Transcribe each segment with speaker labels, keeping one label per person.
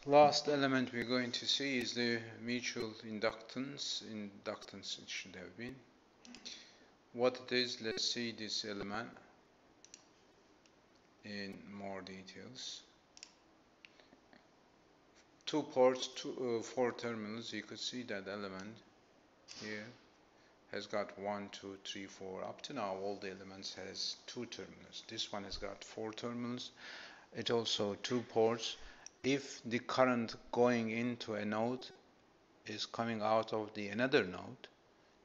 Speaker 1: Last element we're going to see is the mutual inductance. Inductance it should have been. What it is, let's see this element in more details. Two ports, four terminals. You could see that element here has got 1, 2, 3, 4. Up to now, all the elements has two terminals. This one has got four terminals. It also two ports. If the current going into a node is coming out of the another node,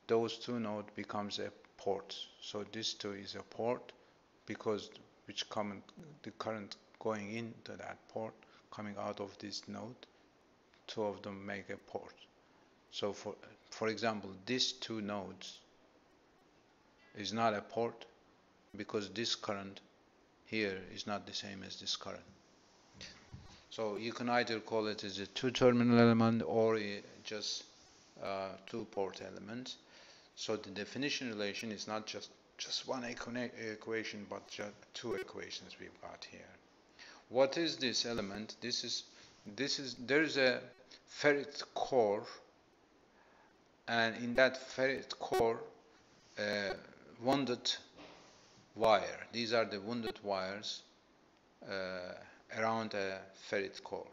Speaker 1: those two nodes becomes a port. So this two is a port because the current going into that port coming out of this node, two of them make a port. So for example, these two nodes is not a port because this current here is not the same as this current. So you can either call it as a two-terminal element or just two-port element. So the definition relation is not just one equation, but just two equations we've got here. What is this element? There's a ferrite core, and in that ferrite core, wounded wire. These are the wounded wires around a ferrite core.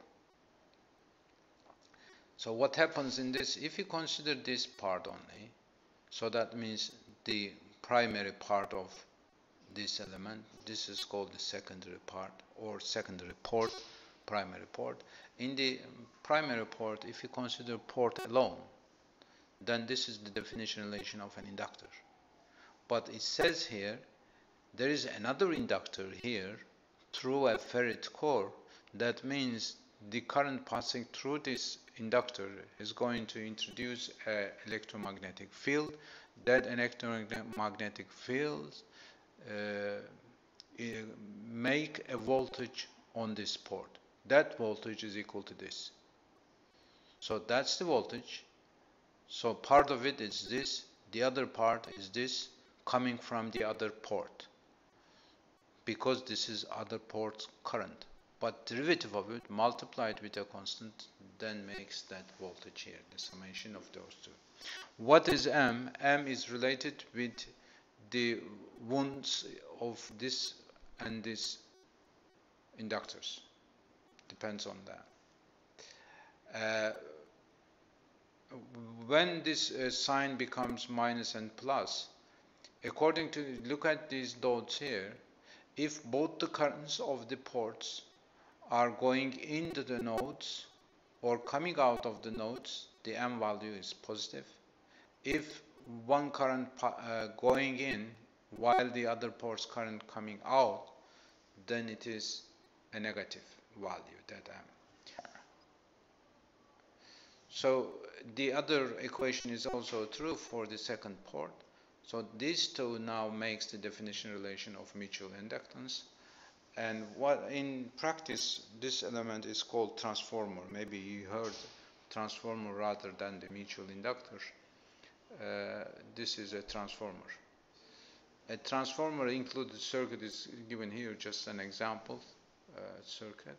Speaker 1: So what happens in this, if you consider this part only, so that means the primary part of this element, this is called the secondary part or secondary port, primary port. In the primary port, if you consider port alone, then this is the definition relation of an inductor. But it says here, there is another inductor here through a ferrite core. That means the current passing through this inductor is going to introduce an electromagnetic field. That electromagnetic field make a voltage on this port. That voltage is equal to this. So that's the voltage. So part of it is this, the other part is this coming from the other port, because this is other port current. But derivative of it multiplied with a constant then makes that voltage here, the summation of those two. What is M? M is related with the wounds of this and this inductors. Depends on that. When this sign becomes minus and plus, according to, look at these dots here, if both the currents of the ports are going into the nodes or coming out of the nodes, the M value is positive. If one current going in while the other port's current coming out, then it is a negative value, that M. So the other equation is also true for the second port. So these two now makes the definition relation of mutual inductance. And what in practice this element is called transformer. Maybe you heard transformer rather than the mutual inductor. This is a transformer. A transformer included circuit is given here, just an example circuit.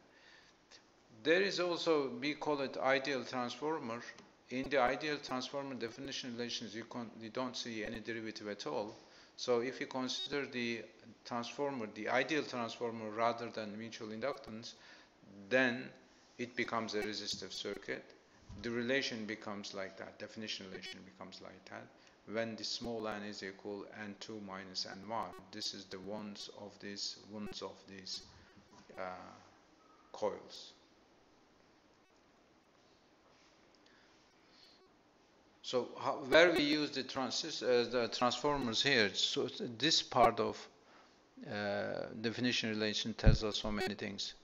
Speaker 1: There is also, we call it ideal transformer. In the ideal transformer definition relations, you don't see any derivative at all. So if you consider the transformer, the ideal transformer rather than mutual inductance, then it becomes a resistive circuit. The relation becomes like that, definition relation becomes like that. When the small n is equal n2 minus n1, this is the wounds of these coils. So where we use the transformers here, so this part of definition relation tells us so many things.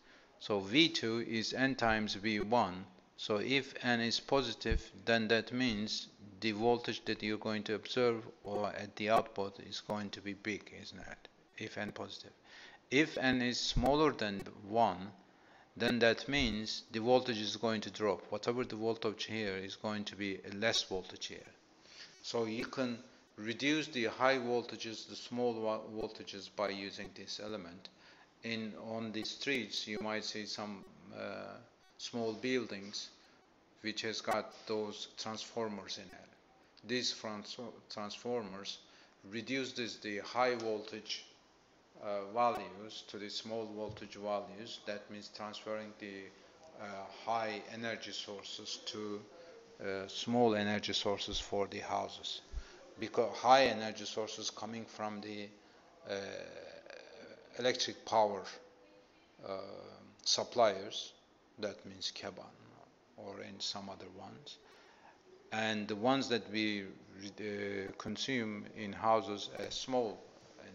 Speaker 1: So V2 is n times V1. So if n is positive, then that means the voltage that you're going to observe or at the output is going to be big, isn't it? If n positive. If n is smaller than 1, then that means the voltage is going to drop. Whatever the voltage here is going to be a less voltage here. So you can reduce the high voltages, the small voltages by using this element. On the streets, you might see some small buildings which has got those transformers in it. These transformers reduces the high voltage values to the small voltage values. That means transferring the high energy sources to small energy sources for the houses, because high energy sources coming from the uh, electric power uh, suppliers, that means Kaban or in some other ones, and the ones that we consume in houses as small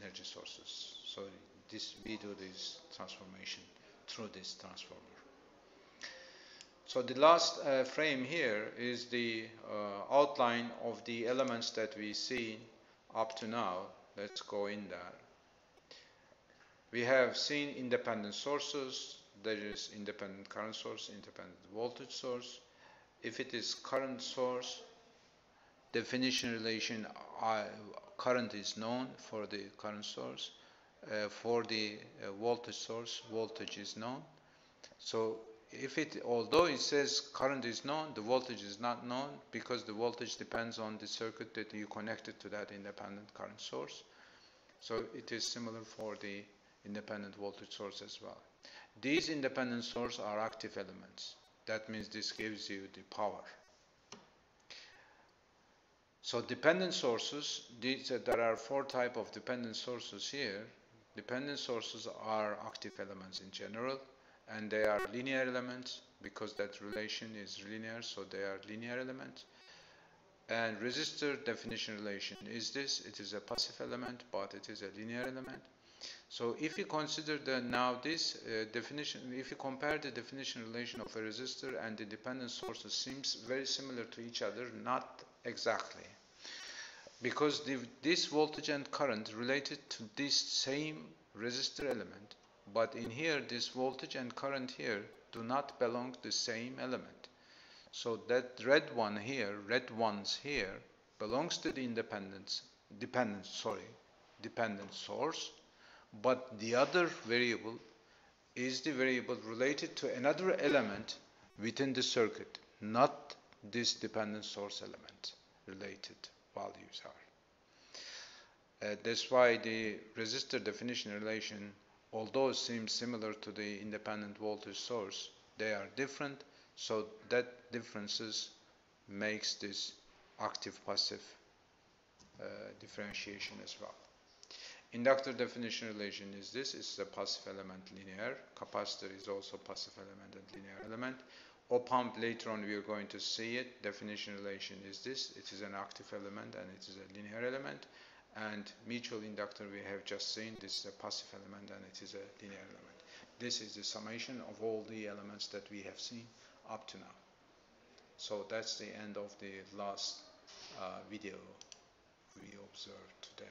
Speaker 1: energy sources. So this, we do this transformation through this transformer. So the last frame here is the outline of the elements that we see up to now. Let's go in there. We have seen independent sources. There is independent current source, independent voltage source. If it is current source, definition relation, current is known for the current source. For the voltage source, voltage is known. So if it, although it says current is known, the voltage is not known, because the voltage depends on the circuit that you connected to that independent current source. So it is similar for the independent voltage source as well. These independent sources are active elements. That means this gives you the power. So dependent sources, there are four types of dependent sources here. Dependent sources are active elements in general, and they are linear elements because that relation is linear, so they are linear elements. And resistor definition relation is this. It is a passive element, but it is a linear element. So if you consider now this definition, if you compare the definition relation of a resistor and the dependent sources, seems very similar to each other, not exactly. Because this voltage and current related to this same resistor element, but in here this voltage and current here do not belong to the same element. So that red ones here belongs to the dependent source, but the other variable is the variable related to another element within the circuit, not this dependent source element related values are. That's why the resistor definition relation, although it seems similar to the independent voltage source, they are different. So that differences makes this active-passive differentiation as well. Inductor definition relation is this. It's a passive element linear. Capacitor is also passive element and linear element. Op-amp, later on we are going to see it. Definition relation is this. It is an active element and it is a linear element. And mutual inductor we have just seen. This is a passive element and it is a linear element. This is the summation of all the elements that we have seen up to now. So that's the end of the last video we observed today.